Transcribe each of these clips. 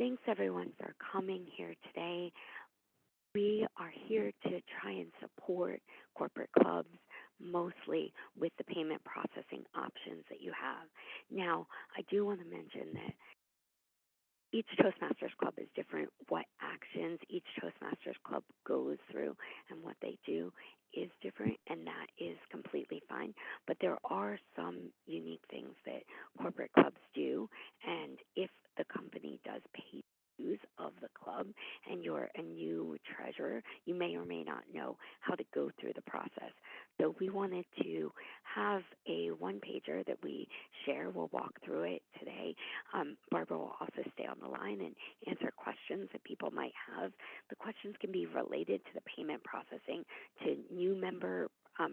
Thanks everyone for coming here today. We are here to try and support corporate clubs mostly with the payment processing options that you have. Now, I do want to mention that each Toastmasters Club is different. What actions each Toastmasters Club goes through and what they do is different, and that is completely fine. But there are some unique things that corporate clubs do, and if the company does pay dues of the club and you're a new treasurer, you may or may not know how to go through the process. So we wanted to have a one-pager that we share. We'll walk through it today. Barbara will also stay on the line and answer questions that people might have. The questions can be related to the payment processing, to new member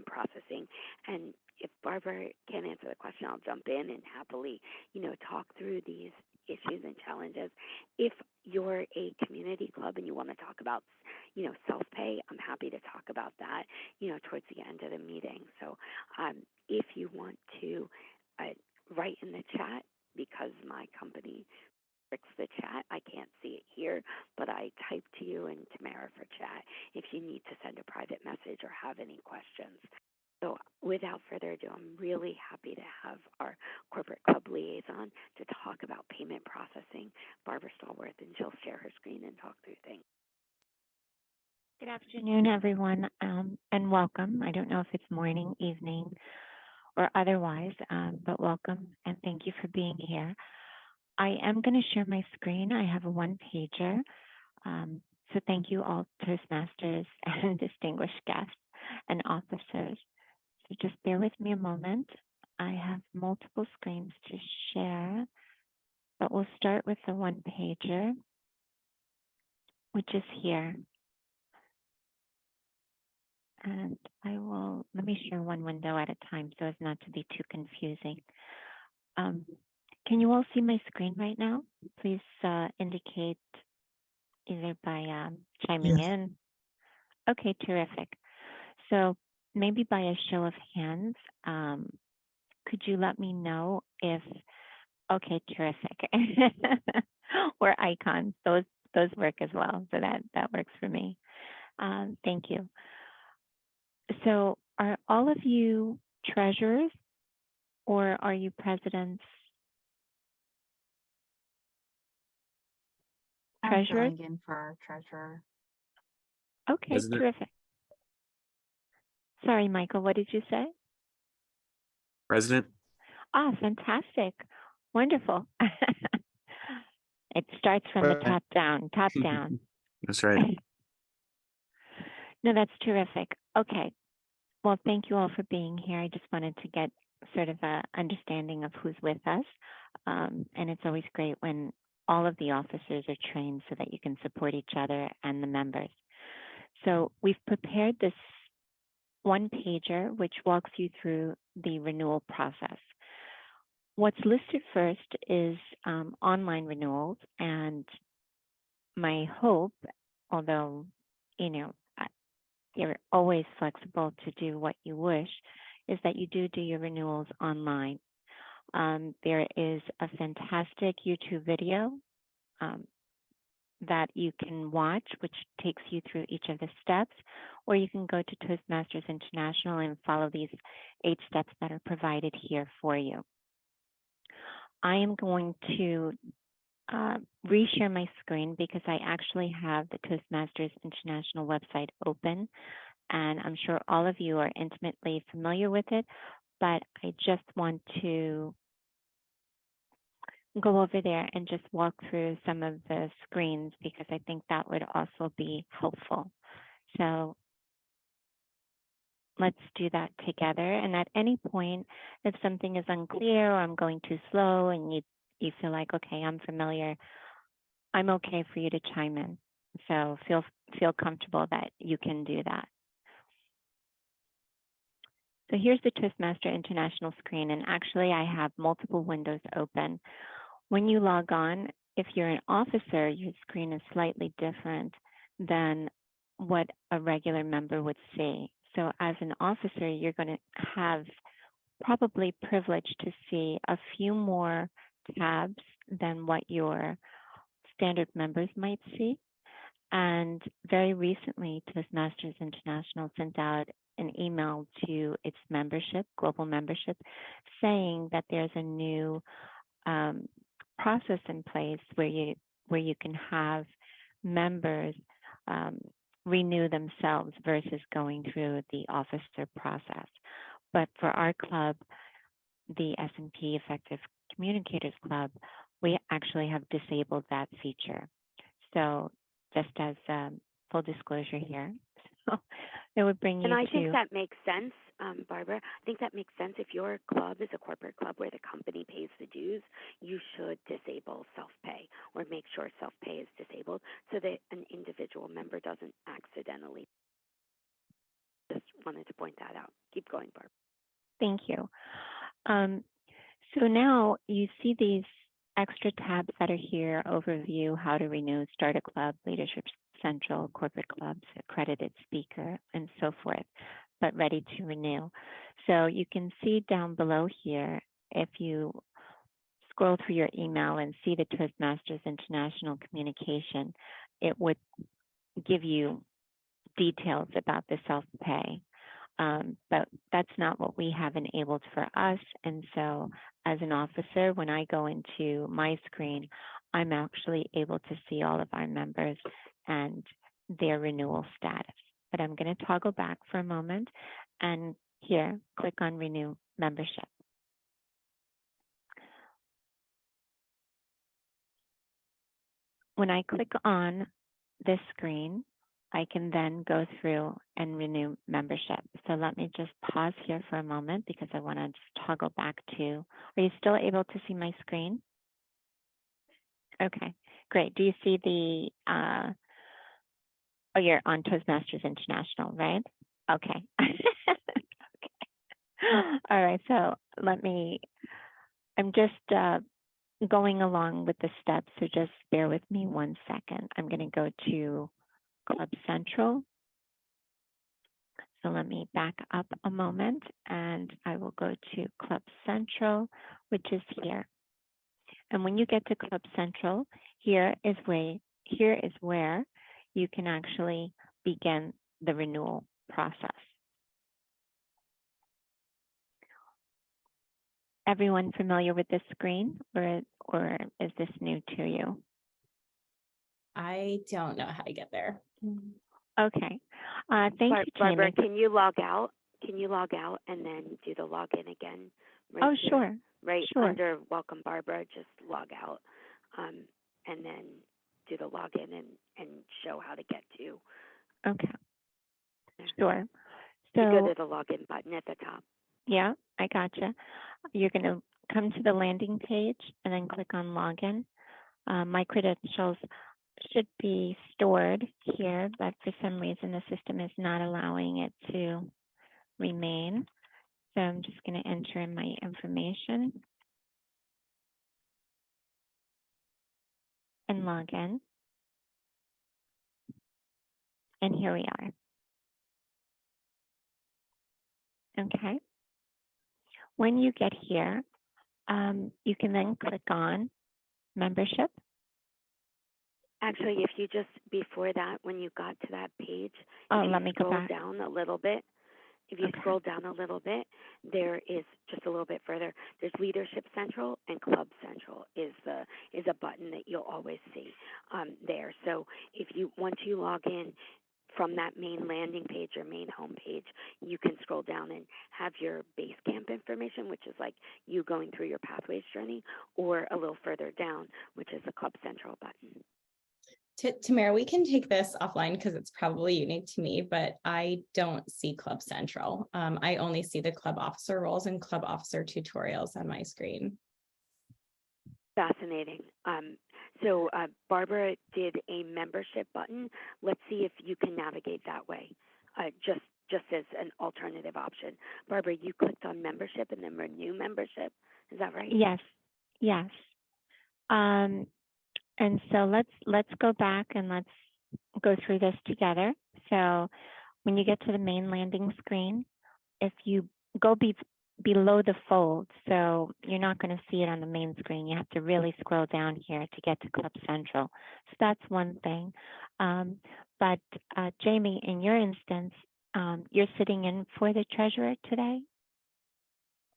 processing, and if Barbara can answer the question, I'll jump in and happily, talk through these issues and challenges. If you're a community club and you want to talk about, self-pay, I'm happy to talk about that, towards the end of the meeting. So if you want to write in the chat, because my company fixed the chat, I can't see it here, but I type to you and Tamara for chat if you need to send a private message or have any questions. So without further ado, I'm really happy to have our corporate club liaison to talk about payment processing, Barbara Stallworth, and she'll share her screen and talk through things. Good afternoon, everyone, and welcome. I don't know if it's morning, evening, or otherwise, but welcome and thank you for being here. I am going to share my screen. I have a one-pager, so thank you all Toastmasters and distinguished guests and officers. So just bear with me a moment. I have multiple screens to share, but we'll start with the one-pager, which is here. And let me share one window at a time so as not to be too confusing. Can you all see my screen right now? Please indicate either by chiming in. Okay, terrific. So maybe by a show of hands, could you let me know if, okay, terrific. Or icons, those work as well. So that works for me. Thank you. So are all of you treasurers or are you presidents? Treasurer? I'm filling in for our treasurer. Okay, President. terrific. Sorry, Michael, what did you say? President. Ah, fantastic. Wonderful. It starts from the top down, top down. That's right. No, that's terrific. Okay. Well, thank you all for being here. I just wanted to get sort of an understanding of who's with us. And it's always great when all of the officers are trained so that you can support each other and the members. So we've prepared this one pager, which walks you through the renewal process. What's listed first is online renewals, and my hope, although, you're always flexible to do what you wish, is that you do your renewals online. There is a fantastic YouTube video that you can watch, which takes you through each of the steps, or you can go to Toastmasters International and follow these 8 steps that are provided here for you. I am going to reshare my screen because I actually have the Toastmasters International website open, and I'm sure all of you are intimately familiar with it, but I just want to go over there and just walk through some of the screens because I think that would also be helpful. So let's do that together. And at any point, if something is unclear or I'm going too slow and you feel like, okay, I'm familiar, I'm okay for you to chime in. So feel comfortable that you can do that. So here's the Toastmaster International screen, and actually I have multiple windows open. When you log on, if you're an officer, your screen is slightly different than what a regular member would see. So as an officer, you're going to have probably privileged to see a few more tabs than what your standard members might see. And very recently, Toastmasters International sent out an email to its membership, global membership, saying that there's a new process in place where you can have members renew themselves versus going through the officer process. But for our club, the S&P Effective Communicators Club, we actually have disabled that feature. So just as full disclosure here, so it would bring you And I to. think that makes sense, Barbara. I think that makes sense. If your club is a corporate club where the company pays the dues, you should disable self-pay or make sure self-pay is disabled so that an individual member doesn't accidentally. Just wanted to point that out. Keep going, Barbara. Thank you. So now you see these extra tabs that are here: overview, how to renew, start a club, leadership central, corporate clubs, accredited speaker, and so forth, but ready to renew. So you can see down below here, if you scroll through your email and see the Toastmasters International communication, it would give you details about the self-pay. But that's not what we have enabled for us. And so as an officer, when I go into my screen, I'm actually able to see all of our members and their renewal status. But I'm going to toggle back for a moment and here, click on Renew Membership. When I click on this screen, I can then go through and renew membership. So let me just pause here for a moment because I want to just toggle back to, are you still able to see my screen? Okay, great. Do you see the, oh, you're on Toastmasters International, right? Okay. Okay. All right, so I'm just going along with the steps, so just bear with me 1 second. I'm going to go to Club Central. So let me back up a moment and I will go to Club Central, which is here. And when you get to Club Central, here is where you can actually begin the renewal process. Everyone familiar with this screen, or is this new to you? I don't know how to get there. Okay. Thank you, Barbara, Tammy. can you log out? Can you log out and then do the login again? Right Oh, here, sure. right Sure. under Welcome Barbara, just log out and then do the login and show how to get to. Okay. There. Sure. You go So to the login button at the top. yeah, I gotcha. You're going to come to the landing page and then click on Login. My credentials should be stored here, but for some reason the system is not allowing it to remain. So I'm just going to enter in my information and log in. And here we are. Okay. When you get here, you can then click on membership. Actually, if you just, before that, when you got to that page, Oh, if you let me go scroll back. down a little bit, if you Okay. scroll down a little bit, there is just a little bit further. There's Leadership Central and Club Central is a button that you'll always see there. So if you once you log in from that main landing page or main home page, you can scroll down and have your base camp information, which is like you going through your pathways journey, or a little further down, which is the Club Central button. Tamara, we can take this offline because it's probably unique to me, but I don't see Club Central. I only see the club officer roles and club officer tutorials on my screen. Fascinating. So Barbara did a membership button. Let's see if you can navigate that way, just as an alternative option. Barbara, you clicked on membership and then renew membership. Is that right? Yes. Yes. And so let's go back and let's go through this together. So when you get to the main landing screen, if you go below the fold, so you're not going to see it on the main screen. You have to really scroll down here to get to Club Central. So that's one thing. But Jamie, in your instance, you're sitting in for the treasurer today?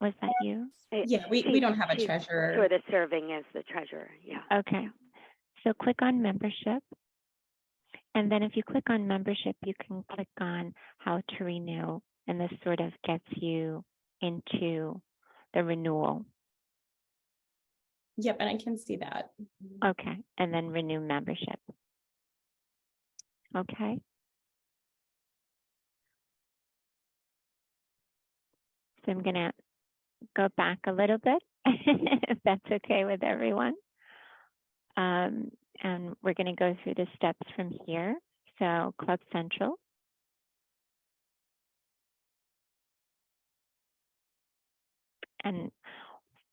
Was that you? Yeah, we don't have a She's treasurer. sort of serving as the treasurer, yeah. Okay. So click on membership. And then if you click on membership, you can click on how to renew. And this sort of gets you into the renewal. Yep, and I can see that. Okay. And then renew membership. Okay. So I'm going to go back a little bit, if that's okay with everyone. And we're going to go through the steps from here. So Club Central. And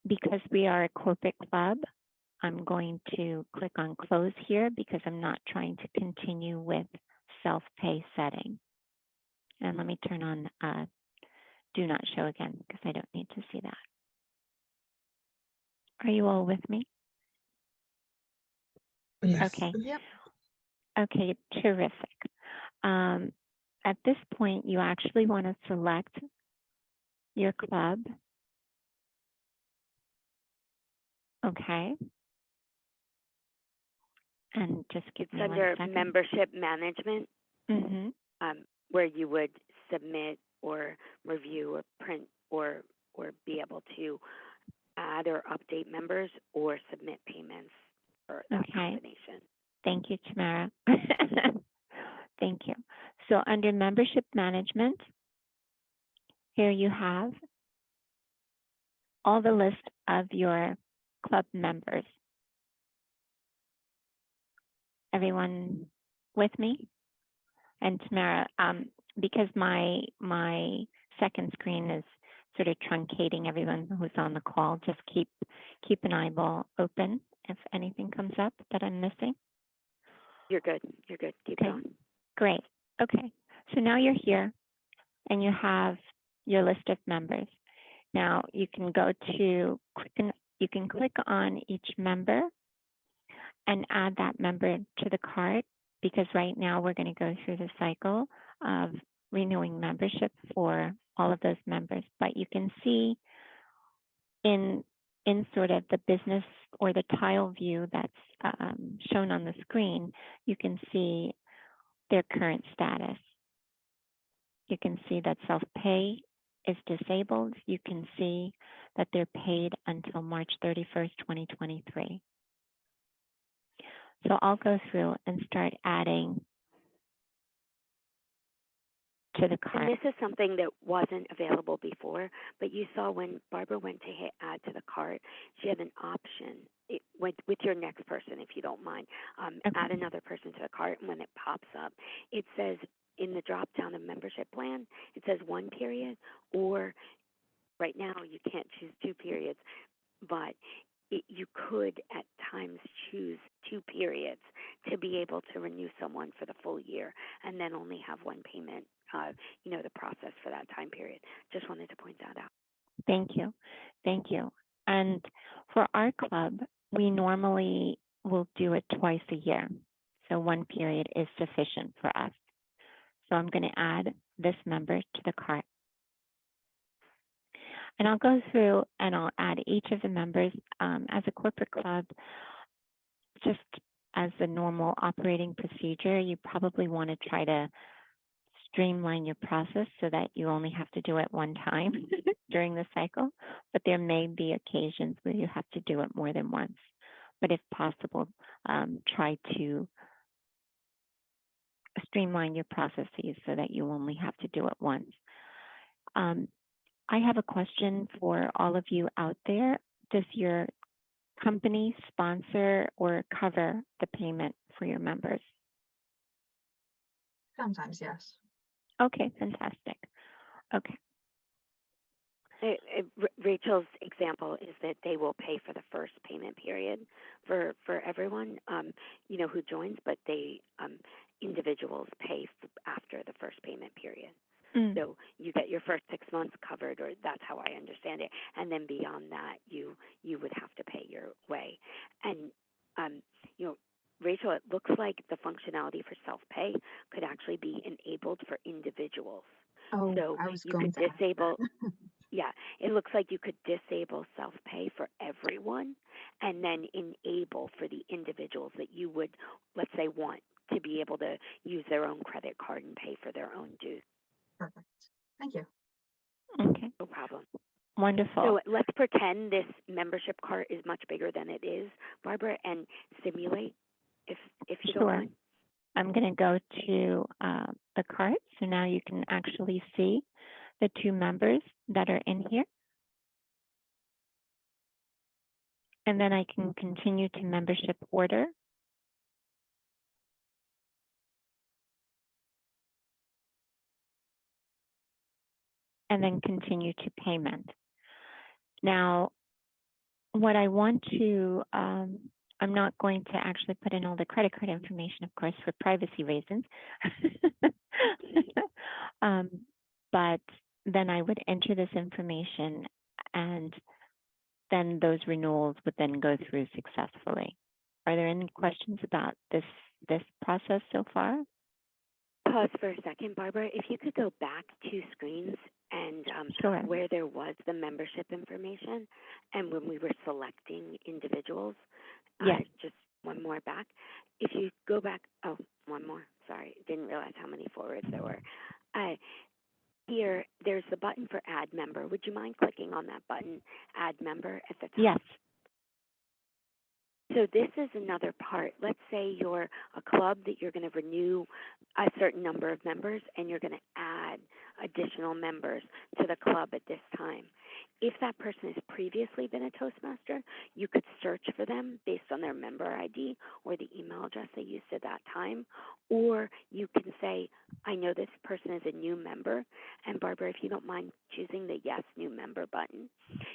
because we are a corporate club, I'm going to click on close here because I'm not trying to continue with self-pay setting. And let me turn on do not show again because I don't need to see that. Are you all with me? Yes. Okay. Yep. Okay, terrific. At this point, you actually want to select your club. Okay. And just give It's me under 1 second. membership management, Mm-hmm. where you would submit or review or print or be able to add or update members or submit payments for that Okay. combination. Thank you, Tamara. Thank you. So under membership management, here you have all the list of your club members. Everyone with me? And Tamara, because my second screen is sort of truncating everyone who's on the call, just keep an eyeball open if anything comes up that I'm missing. You're good. You're good. Keep Okay. going. Great. Okay. So now you're here and you have your list of members. Now you can go to you can click on each member and add that member to the cart, because right now we're going to go through the cycle of renewing membership for all of those members. But you can see in sort of the business or the tile view that's shown on the screen, you can see their current status. You can see that self-pay is disabled. You can see that they're paid until March 31st, 2023. So I'll go through and start adding to the cart. And this is something that wasn't available before, but you saw when Barbara went to hit add to the cart, she had an option with your next person, if you don't mind. Okay. Add another person to the cart, and when it pops up, it says in the drop down of membership plan, it says 1 period, or right now you can't choose 2 periods, but you could at times choose 2 periods to be able to renew someone for the full year and then only have 1 payment, the process for that time period. Just wanted to point that out. Thank you. Thank you. And for our club, we normally will do it twice a year. So 1 period is sufficient for us. So I'm going to add this member to the cart. And I'll go through and I'll add each of the members as a corporate club. Just as the normal operating procedure, you probably want to try to streamline your process so that you only have to do it 1 time during the cycle. But there may be occasions where you have to do it more than once. But if possible, try to streamline your processes so that you only have to do it once. I have a question for all of you out there. Does your company sponsor or cover the payment for your members? Sometimes, yes. Okay, fantastic. Okay. Rachel's example is that they will pay for the first payment period for everyone, who joins, but they individuals pay after the first payment period. So you get your first 6 months covered, or that's how I understand it, and then beyond that, you would have to pay your way. And um, you know, Rachel, it looks like the functionality for self-pay could actually be enabled for individuals. Oh, So I was you going could to ask disable, that. yeah, it looks like you could disable self-pay for everyone and then enable for the individuals that you would, let's say, want to be able to use their own credit card and pay for their own dues. Perfect. Thank you. Okay, No problem. wonderful. So let's pretend this membership cart is much bigger than it is, Barbara, and simulate if you don't Sure. mind. I'm going to go to the cart. So now you can actually see the 2 members that are in here. And then I can continue to membership order. And then continue to payment. Now, what I want to, I'm not going to actually put in all the credit card information, of course, for privacy reasons. But then I would enter this information, and then those renewals would then go through successfully. Are there any questions about this process so far? Pause for a second, Barbara. If you could go back 2 screens and Sure. where there was the membership information and when we were selecting individuals, Yes. just one more back. If you go back, oh, one more. Sorry, didn't realize how many forwards there were. Here, there's the button for Add Member. Would you mind clicking on that button, Add Member, at the top? Yes. So this is another part. Let's say you're a club that you're going to renew a certain number of members and you're going to add additional members to the club at this time. If that person has previously been a Toastmaster, you could search for them based on their member ID or the email address they used at that time. Or you can say, I know this person is a new member. And Barbara, if you don't mind choosing the Yes New Member button,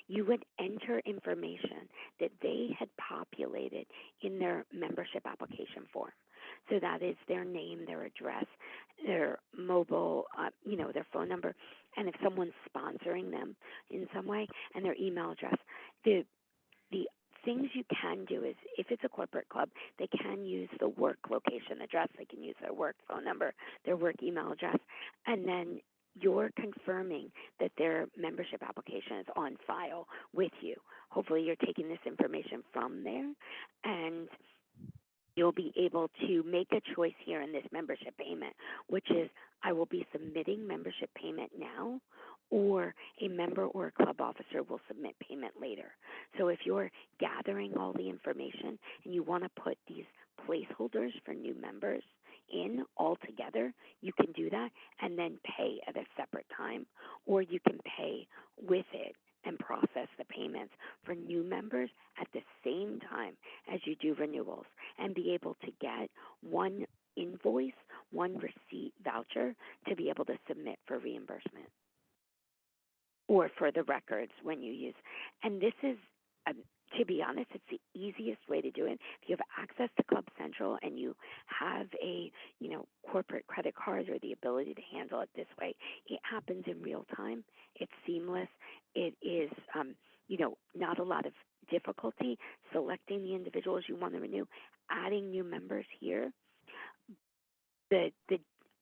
you would enter information that they had populated in their membership application form. So that is their name, their address, their mobile, their phone number, and if someone's sponsoring them in some way, and their email address. The things you can do is, if it's a corporate club, they can use the work location address. They can use their work phone number, their work email address, and then you're confirming that their membership application is on file with you. Hopefully you're taking this information from there, and you'll be able to make a choice here in this membership payment, which is I will be submitting membership payment now, or a member or a club officer will submit payment later. So if you're gathering all the information and you want to put these placeholders for new members in all together, you can do that and then pay at a separate time, or you can pay with it and process the payments for new members at the same time as you do renewals, and be able to get one invoice, one receipt voucher to be able to submit for reimbursement or for the records when you use. And this is, to be honest, it's the easiest way to do it. If you have access to Club Central and you have a, corporate credit card or the ability to handle it this way, it happens in real time. It's seamless. It is, not a lot of difficulty selecting the individuals you want to renew, adding new members here. The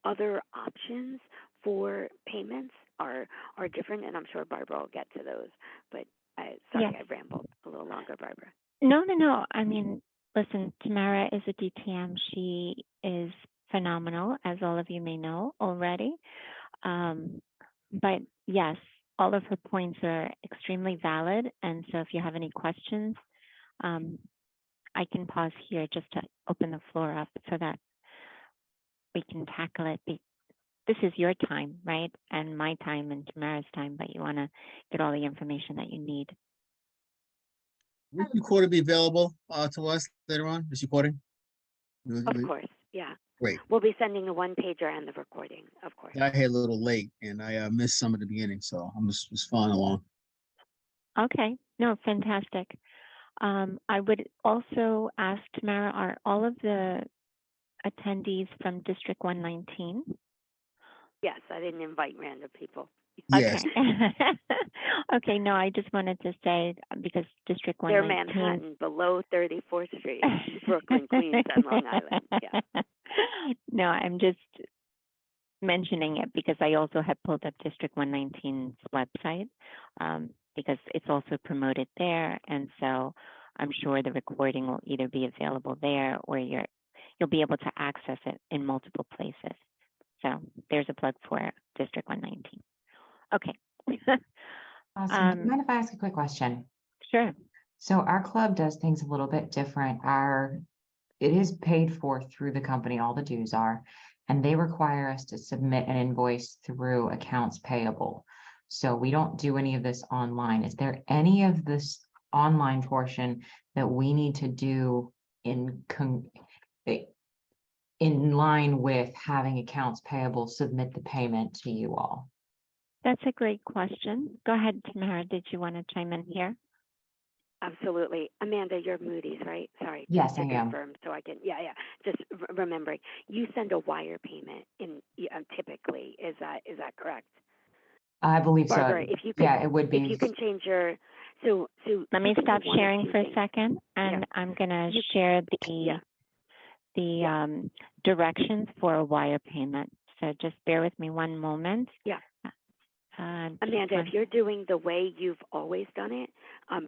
other options for payments are different, and I'm sure Barbara will get to those. But sorry, Yes. I rambled a little longer, Barbara. No. I mean, listen, Tamara is a DTM. She is phenomenal, as all of you may know already. But yes, all of her points are extremely valid. And so if you have any questions, I can pause here just to open the floor up so that we can tackle it. This is your time, right? And my time and Tamara's time, but you want to get all the information that you need. Will this recording be available to us later on, this recording? Of course, yeah. Great. We'll be sending the one pager and the recording, of course. I had a little late and I missed some of the beginning, so I'm just following along. Okay, no, fantastic. I would also ask Tamara, are all of the attendees from District 119? Yes, I didn't invite random people. Yes, Okay. Okay, no, I just wanted to say because District They're 119. Manhattan, below 34th Street, Brooklyn, Queens, and Long Island. Yeah. No, I'm just mentioning it because I also have pulled up District 119's website because it's also promoted there, and so I'm sure the recording will either be available there or you'll be able to access it in multiple places. So there's a plug for District 119. Okay. Awesome. Do you mind if I ask a quick question? Sure. So our club does things a little bit different. It is paid for through the company, all the dues are, and they require us to submit an invoice through accounts payable. So we don't do any of this online. Is there any of this online portion that we need to do in line with having accounts payable submit the payment to you all? That's a great question. Go ahead, Tamara. Did you want to chime in here? Absolutely. Amanda, you're Moody's, right? Sorry. Yes, just to I am. confirm so I can, yeah. Just remembering, you send a wire payment typically. Is that correct? I believe Barbara, so. if you could, Yeah, it would be. if you can change your, so. Let me you can stop do one of sharing two for a things. second, and Yeah. I'm going to You- share Yeah. the directions for a wire payment. So just bear with me one moment. Yeah. Just Amanda, one- if you're doing the way you've always done it,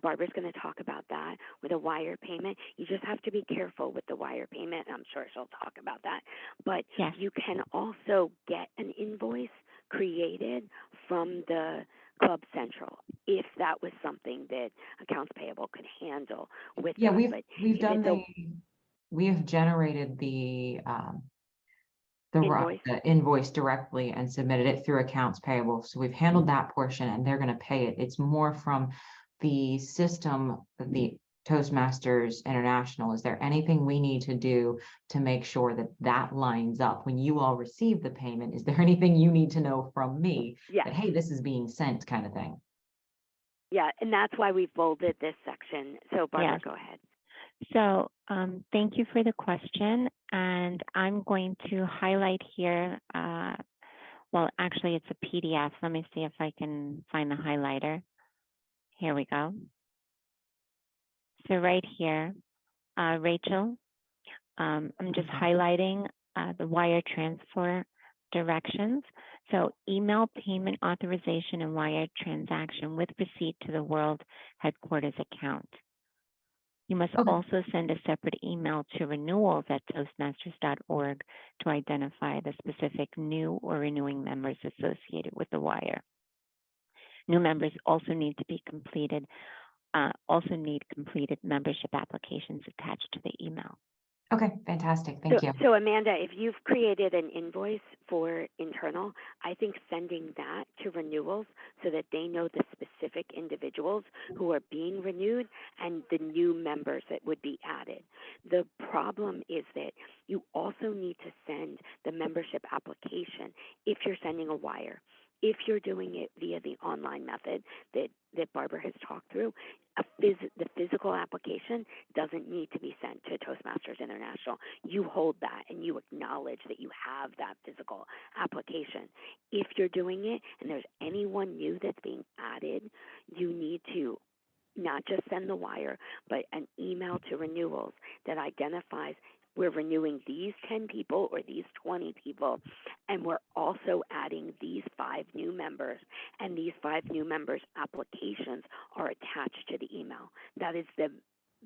Barbara's going to talk about that with a wire payment. You just have to be careful with the wire payment. I'm sure she'll talk about that. But Yes. you can also get an invoice created from the Club Central if that was something that accounts payable could handle with Yeah, that. But we've if done it's we have generated Invoice? the invoice directly and submitted it through accounts payable. So we've handled that portion and they're going to pay it. It's more from the system, the Toastmasters International. Is there anything we need to do to make sure that that lines up when you all receive the payment? Is there anything you need to know from me Yeah. that, hey, this is being sent kind of thing? Yeah, and that's why we bolded this section. So Barbara, Yes. go ahead. So thank you for the question. And I'm going to highlight here, well, actually it's a PDF. Let me see if I can find the highlighter. Here we go. So right here, Rachel, I'm just highlighting the wire transfer directions. So email payment authorization and wire transaction with receipt to the World Headquarters account. You must Okay. also send a separate email to renewals@toastmasters.org to identify the specific new or renewing members associated with the wire. New members also need completed membership applications attached to the email. Okay, fantastic. Thank you. So Amanda, if you've created an invoice for internal, I think sending that to renewals so that they know the specific individuals who are being renewed and the new members that would be added. The problem is that you also need to send the membership application if you're sending a wire. If you're doing it via the online method that Barbara has talked through, the physical application doesn't need to be sent to Toastmasters International. You hold that and you acknowledge that you have that physical application. If you're doing it and there's anyone new that's being added, you need to not just send the wire, but an email to renewals that identifies we're renewing these 10 people or these 20 people, and we're also adding these 5 new members, and these 5 new members' applications are attached to the email. That is the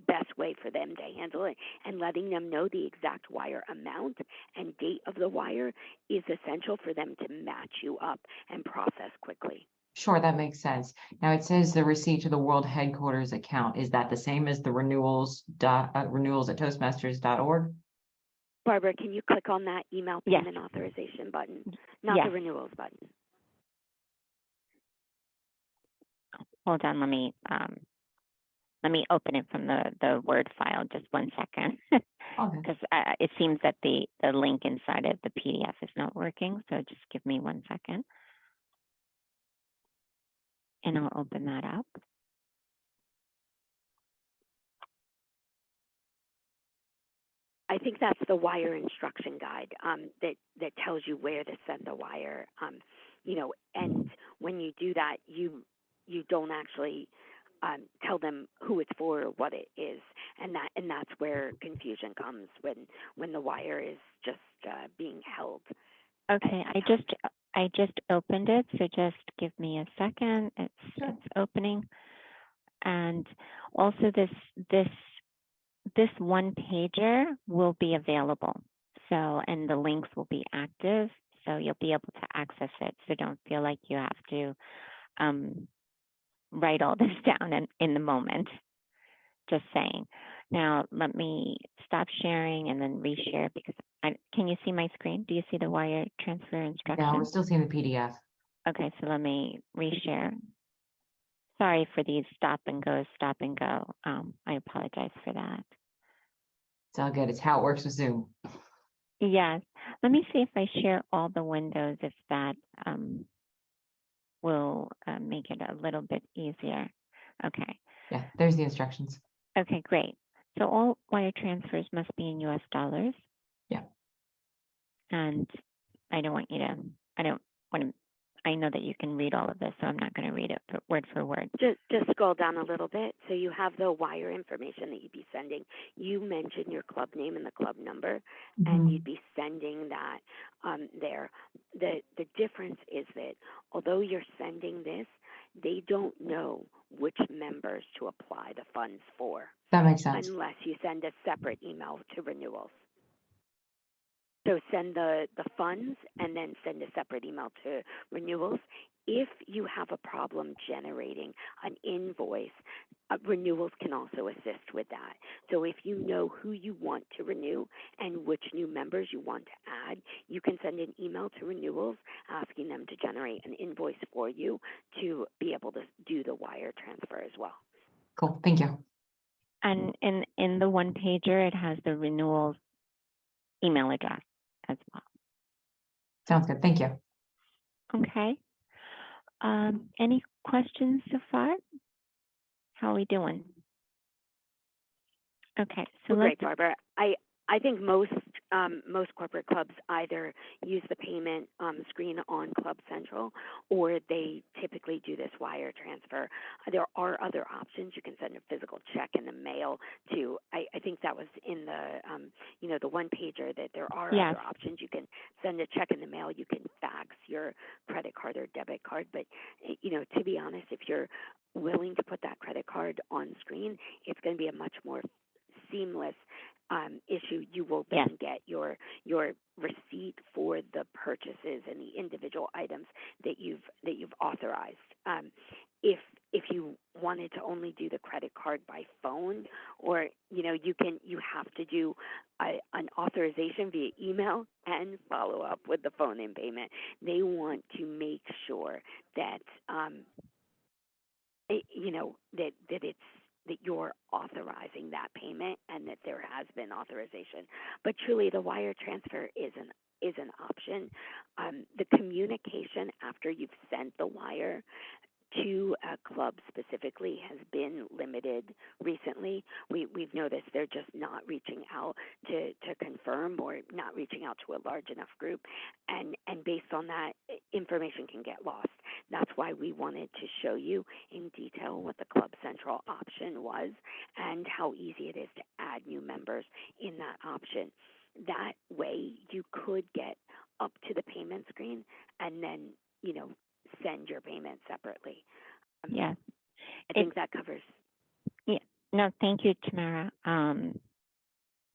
best way for them to handle it, and letting them know the exact wire amount and date of the wire is essential for them to match you up and process quickly. Sure, that makes sense. Now it says the receipt to the World Headquarters account. Is that the same as the renewals at toastmasters.org? Barbara, can you click on that email Yes. payment authorization button, not Yes. the renewals button? Hold on, let me open it from the Word file. Just one second, Okay. because it seems that the link inside of the PDF is not working. So just give me 1 second, and I'll open that up. I think that's the wire instruction guide that tells you where to send the wire. And when you do that, you don't actually tell them who it's for or what it is, and that's where confusion comes when the wire is just being held. Okay, I just opened it, so just give me a second. It's opening, and also this one pager will be available. So, and the links will be active, so you'll be able to access it. So don't feel like you have to write all this down in the moment. Just saying. Now let me stop sharing and then reshare because can you see my screen? Do you see the wire transfer Yeah, we're instructions? still seeing the PDF. Okay, so let me reshare. Sorry for these stop and go. I apologize for that. It's all good. It's how it works with Zoom. Yes. Let me see if I share all the windows, if that will make it a little bit easier. Okay. Yeah, there's the instructions. Okay, great. So all wire transfers must be in US dollars. Yeah. And I don't want to, I know that you can read all of this, so I'm not going to read it word for word. Just scroll down a little bit. So you have the wire information that you'd be sending. You mention your club name and the club number, and you'd be sending that there. The difference is that although you're sending this, they don't know which members to apply the funds for. That makes sense. Unless you send a separate email to renewals. So send the funds and then send a separate email to renewals. If you have a problem generating an invoice, renewals can also assist with that. So if you know who you want to renew and which new members you want to add, you can send an email to renewals asking them to generate an invoice for you to be able to do the wire transfer as well. Cool. Thank you. And in the one pager, it has the renewals email address as well. Sounds good. Thank you. Okay. Any questions so far? How are we doing? Okay, so well, great, Barbara. I think most corporate clubs either use the payment screen on Club Central, or they typically do this wire transfer. There are other options. You can send a physical check in the mail to. I think that was in the the one pager that there are other options. You can send a check in the mail. You can fax your credit card or debit card. But to be honest, if you're willing to put that credit card on screen, it's going to be a much more seamless issue. You will then get your receipt for the purchases and the individual items that you've authorized. If you wanted to only do the credit card by phone, or you have to do an authorization via email and follow up with the phone-in payment. They want to make sure that that you're authorizing that payment and that there has been authorization. But truly, the wire transfer is an option. The communication after you've sent the wire to a club specifically has been limited recently. We've noticed they're just not reaching out to confirm, or not reaching out to a large enough group, and based on that, information can get lost. That's why we wanted to show you in detail what the Club Central option was and how easy it is to add new members in that option. That way you could get up to the payment screen and then, send your payment separately. Yes. I think that covers. Yeah. No, thank you, Tamara.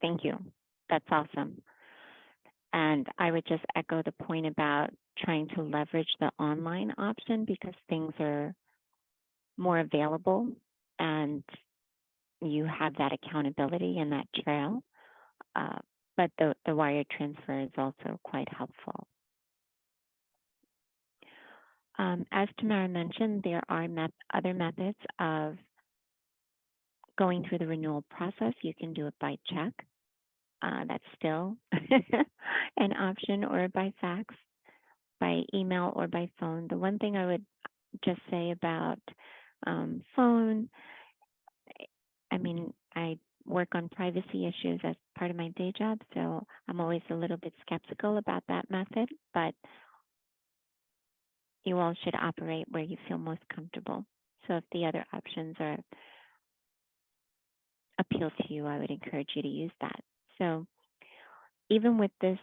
Thank you. That's awesome. And I would just echo the point about trying to leverage the online option because things are more available and you have that accountability and that trail. But the wire transfer is also quite helpful. As Tamara mentioned, there are other methods of going through the renewal process. You can do it by check. That's still an option, or by fax, by email, or by phone. The one thing I would just say about phone, I work on privacy issues as part of my day job, so I'm always a little bit skeptical about that method, but you all should operate where you feel most comfortable. So if the other options are appeal to you, I would encourage you to use that. So even with this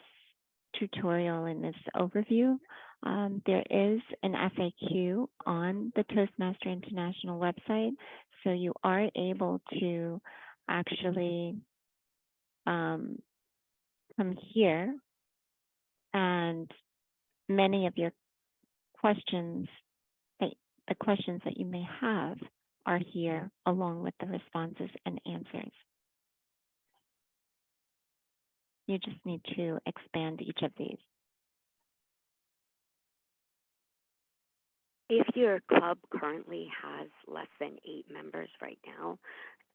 tutorial and this overview, there is an FAQ on the Toastmaster International website. So you are able to actually come here, and many of your questions, the questions that you may have are here along with the responses and answers. You just need to expand each of these. If your club currently has less than 8 members right now,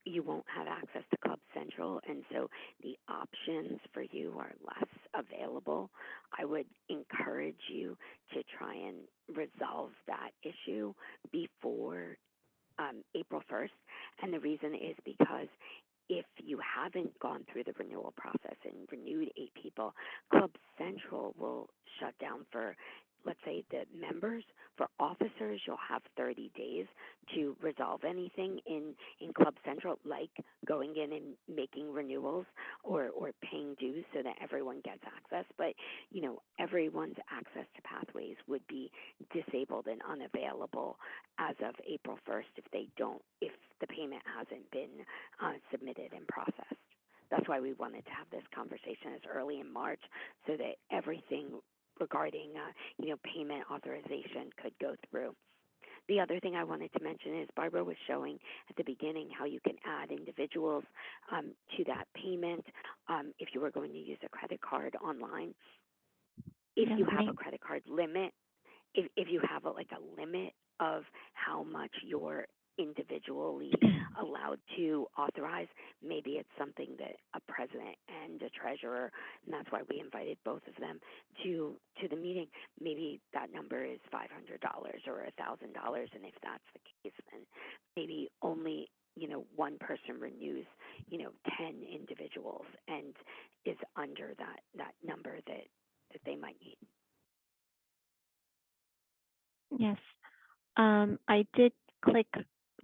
you won't have access to Club Central, and so the options for you are less available. I would encourage you to try and resolve that issue before April 1st, and the reason is because if you haven't gone through the renewal process and renewed 8 people, Club Central will shut down for, let's say, the members. For officers, you'll have 30 days to resolve anything in Club Central, like going in and making renewals or paying dues so that everyone gets access. But, you know, everyone's access to pathways would be disabled and unavailable as of April 1st if the payment hasn't been submitted and processed. That's why we wanted to have this conversation as early in March so that everything regarding payment authorization could go through. The other thing I wanted to mention is Barbara was showing at the beginning how you can add individuals to that payment if you were going to use a credit card online. If you have a credit card limit, if you have a limit of how much you're individually allowed to authorize, maybe it's something that a president and a treasurer, and that's why we invited both of them to the meeting, maybe that number is $500 or $1,000, and if that's the case, then maybe only one person renews 10 individuals and is under that number that they might need. Yes. I did click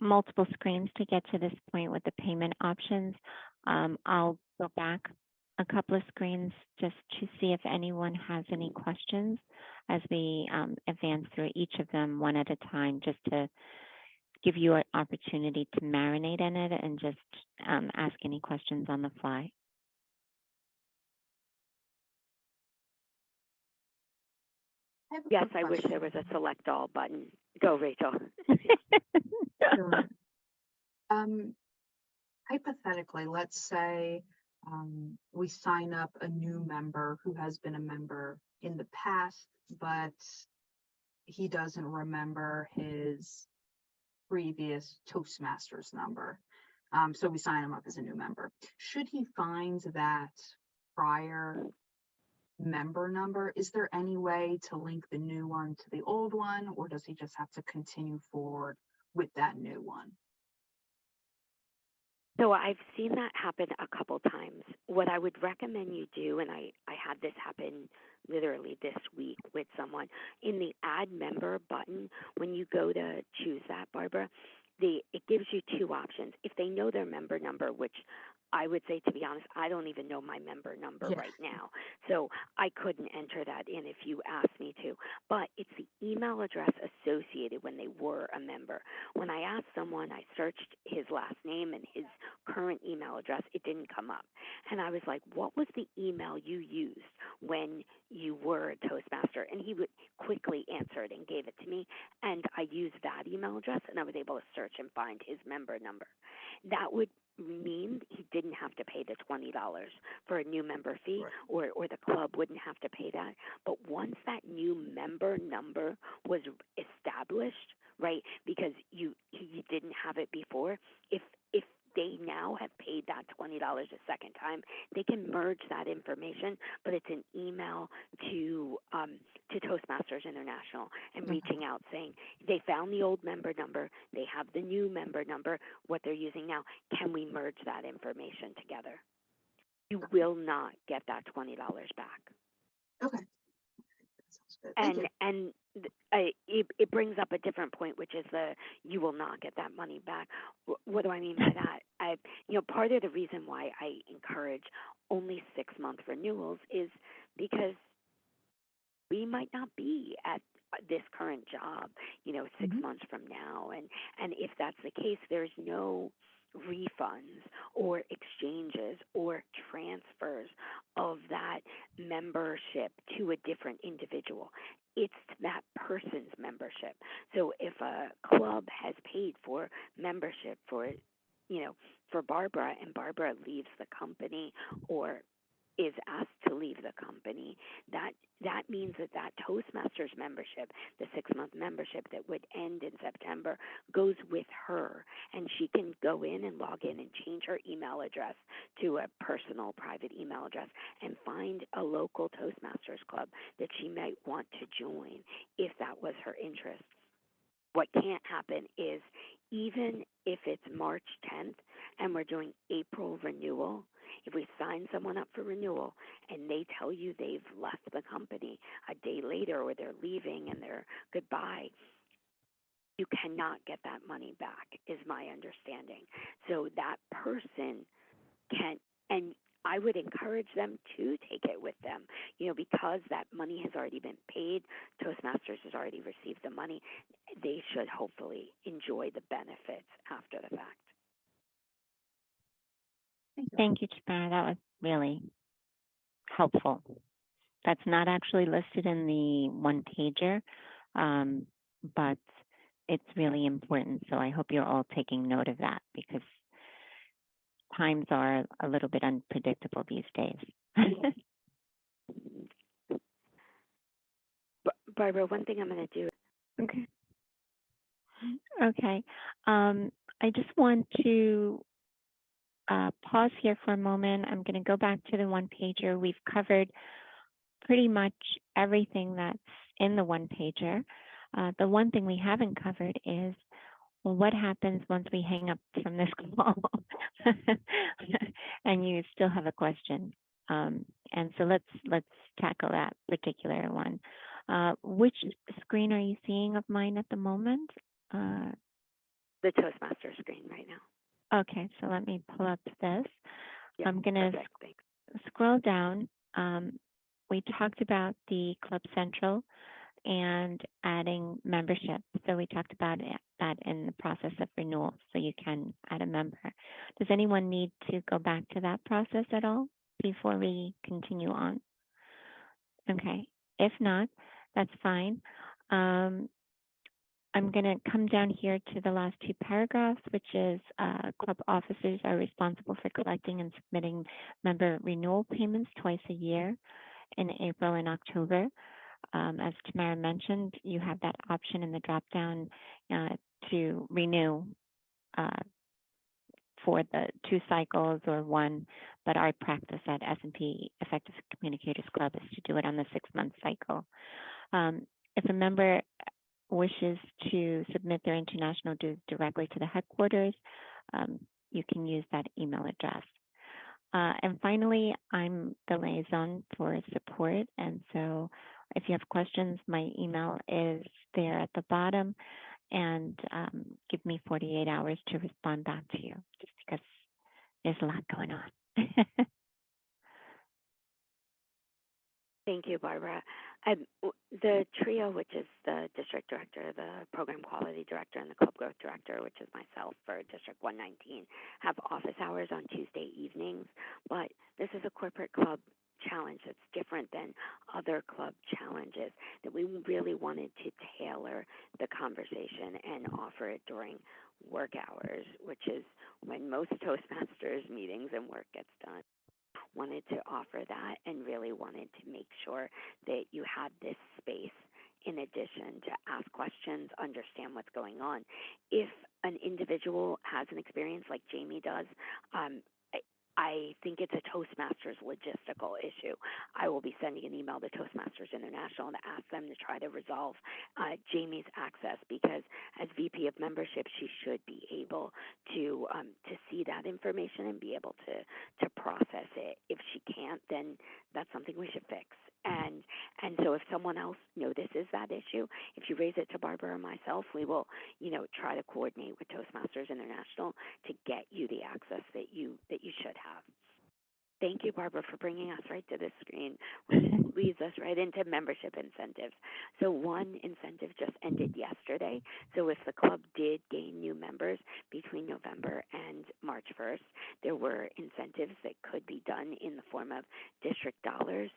multiple screens to get to this point with the payment options. I'll go back a couple of screens just to see if anyone has any questions as we advance through each of them one at a time, just to give you an opportunity to marinate in it and just ask any questions on the fly. Yes, I wish there was a select all button. Go, Rachel. Sure. Hypothetically, let's say we sign up a new member who has been a member in the past, but he doesn't remember his previous Toastmasters number. So we sign him up as a new member. Should he find that prior member number, is there any way to link the new one to the old one, or does he just have to continue forward with that new one? So I've seen that happen a couple times. What I would recommend you do, and I had this happen literally this week with someone, in the add member button, when you go to choose that, Barbara, it gives you 2 options. If they know their member number, which I would say, to be honest, I don't even know my member number right now. So I couldn't enter that in if you asked me to. But it's the email address associated when they were a member. When I asked someone, I searched his last name and his current email address, it didn't come up. And I was like, what was the email you used when you were a Toastmaster? And he would quickly answer it and gave it to me. And I used that email address, and I was able to search and find his member number. That would mean he didn't have to pay the $20 for a new member fee, or the club wouldn't have to pay that. But once that new member number was established, right, because you didn't have it before, if they now have paid that $20 a second time, they can merge that information, but it's an email to Toastmasters International and reaching out saying they found the old member number, they have the new member number, what they're using now. Can we merge that information together? You will not get that $20 back. Okay. That sounds good. Thank you. And it brings up a different point, which is you will not get that money back. What do I mean by that? Part of the reason why I encourage only 6-month renewals is because we might not be at this current job, 6 months from now, and if that's the case, there's no refunds or exchanges or transfers of that membership to a different individual. It's that person's membership. So if a club has paid for membership for Barbara, and Barbara leaves the company or is asked to leave the company, that means that Toastmasters membership, the 6-month membership that would end in September, goes with her, and she can go in and log in and change her email address to a personal private email address and find a local Toastmasters club that she might want to join if that was her interest. What can't happen is, even if it's March 10th and we're doing April renewal, if we sign someone up for renewal and they tell you they've left the company a day later or they're leaving and they're goodbye, you cannot get that money back, is my understanding. So that person can, and I would encourage them to take it with them, because that money has already been paid. Toastmasters has already received the money. They should hopefully enjoy the benefits after the fact. Thank you, Tamara. That was really helpful. That's not actually listed in the one pager, but it's really important. So I hope you're all taking note of that, because times are a little bit unpredictable these days. Barbara, one thing I'm going to do. Okay. Okay. I just want to pause here for a moment. I'm going to go back to the one pager. We've covered pretty much everything that's in the one pager. The one thing we haven't covered is, well, what happens once we hang up from this call and you still have a question? And so let's tackle that particular one. Which screen are you seeing of mine at the moment? The Toastmaster screen right now. Okay, so let me pull up this. Yeah, I'm going to scroll down. We talked about the Club Central and adding membership. So we talked about that in the process of renewal, so you can add a member. Does anyone need to go back to that process at all before we continue on? Okay, if not, that's fine. I'm going to come down here to the last 2 paragraphs, which is club officers are responsible for collecting and submitting member renewal payments twice a year in April and October. As Tamara mentioned, you have that option in the drop-down to renew for the 2 cycles or 1, but our practice at S&P Effective Communicators Club is to do it on the 6-month cycle. If a member wishes to submit their international dues directly to the headquarters, you can use that email address. And finally, I'm the liaison for support. And so if you have questions, my email is there at the bottom, and give me 48 hours to respond back to you, just because there's a lot going on. Thank you, Barbara. The trio, which is the district director, the program quality director, and the club growth director, which is myself for District 119, have office hours on Tuesday evenings. But this is a corporate club challenge that's different than other club challenges, that we really wanted to tailor the conversation and offer it during work hours, which is when most Toastmasters meetings and work gets done. Wanted to offer that and really wanted to make sure that you had this space in addition to ask questions, understand what's going on. If an individual has an experience like Jamie does, um, I think it's a Toastmasters logistical issue. I will be sending an email to Toastmasters International to ask them to try to resolve Jamie's access, because as VP of membership, she should be able to see that information and be able to process it. If she can't, then that's something we should fix. And so if someone else notices that issue, if you raise it to Barbara or myself, we will try to coordinate with Toastmasters International to get you the access that you should have. Thank you, Barbara, for bringing us right to this screen, which leads us right into membership incentives. So one incentive just ended yesterday. So if the club did gain new members between November and March 1st, there were incentives that could be done in the form of district dollars.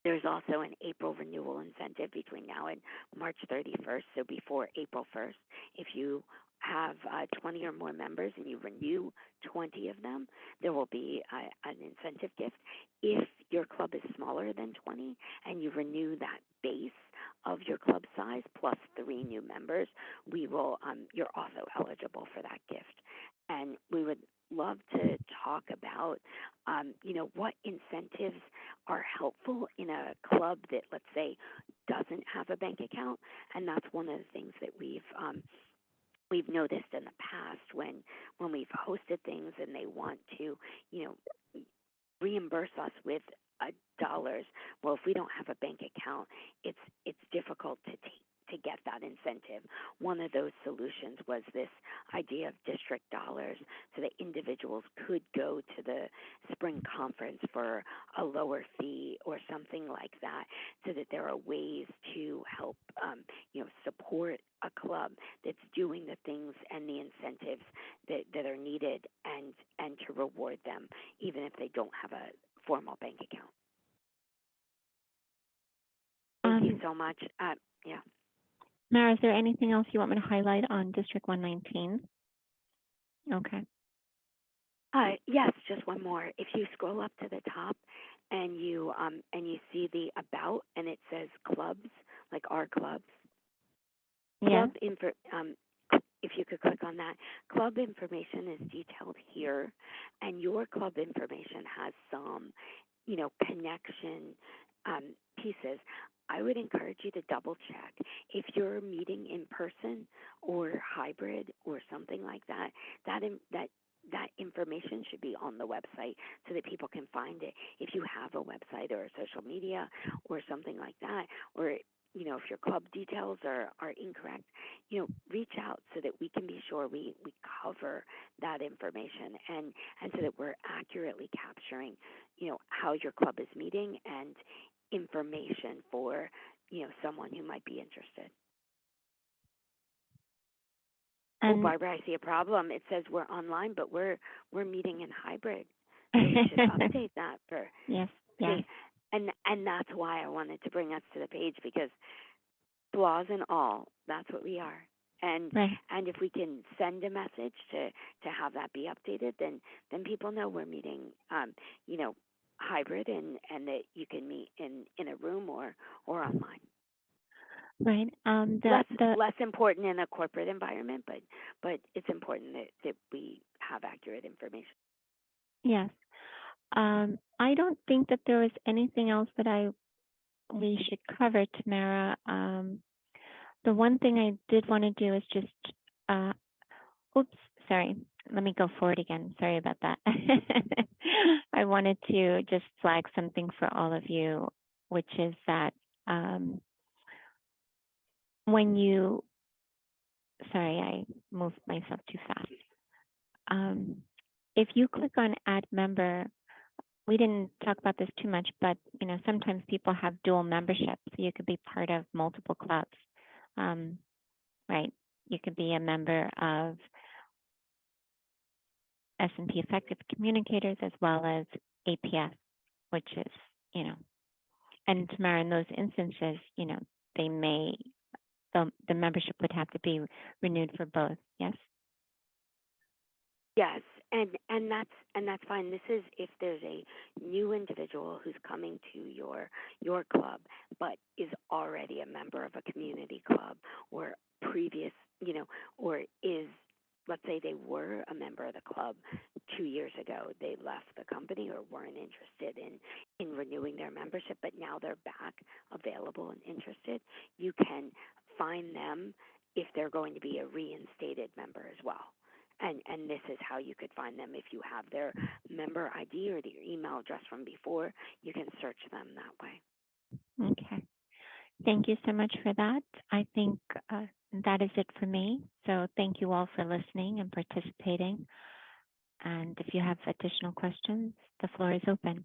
There's also an April renewal incentive between now and March 31st, so before April 1st. If you have 20 or more members and you renew 20 of them, there will be an incentive gift. If your club is smaller than 20 and you renew that base of your club size plus 3 new members, you're also eligible for that gift. And we would love to talk about, what incentives are helpful in a club that, let's say, doesn't have a bank account. And that's one of the things that we've noticed in the past when we've hosted things and they want to, reimburse us with dollars. Well, if we don't have a bank account, it's difficult to get that incentive. One of those solutions was this idea of district dollars, so that individuals could go to the spring conference for a lower fee or something like that, so that there are ways to help support a club that's doing the things and the incentives that are needed, and to reward them even if they don't have a formal bank account. Thank you so much. Yeah. Mara, is there anything else you want me to highlight on District 119? Okay. Yes, just one more. If you scroll up to the top and you see the about and it says clubs, like our clubs. Yeah. If you could click on that, club information is detailed here, and your club information has some, connection pieces. I would encourage you to double check if you're meeting in person or hybrid or something like that. That information should be on the website so that people can find it. If you have a website or a social media or something like that, or if your club details are incorrect, reach out so that we can be sure we cover that information and so that we're accurately capturing, how your club is meeting and information for, someone who might be interested. And Barbara, I see a problem. It says we're online, but we're meeting in hybrid. So we should update that for yes. Yeah. And that's why I wanted to bring us to the page, because flaws and all, that's what we are. And right. And if we can send a message to have that be updated, then people know we're meeting, hybrid, and that you can meet in a room or online. Right. Less important in a corporate environment, but it's important that we have accurate information. Yes. I don't think that there was anything else that we should cover, Tamara. The one thing I did want to do is just, sorry. Let me go forward again. Sorry about that. I wanted to just flag something for all of you, which is that sorry, I moved myself too fast. If you click on add member, we didn't talk about this too much, but sometimes people have dual membership, so you could be part of multiple clubs, right? You could be a member of S&P Effective Communicators as well as APS, which is, and Tamara, in those instances, they may, the membership would have to be renewed for both. Yes. Yes, and that's fine. This is if there's a new individual who's coming to your club, but is already a member of a community club or previous, or is say they were a member of the club 2 years ago. They left the company or weren't interested in renewing their membership, but now they're back available and interested. You can find them if they're going to be a reinstated member as well. And this is how you could find them. If you have their member ID or their email address from before, you can search them that way. Okay. Thank you so much for that. I think that is it for me. So thank you all for listening and participating. And if you have additional questions, the floor is open.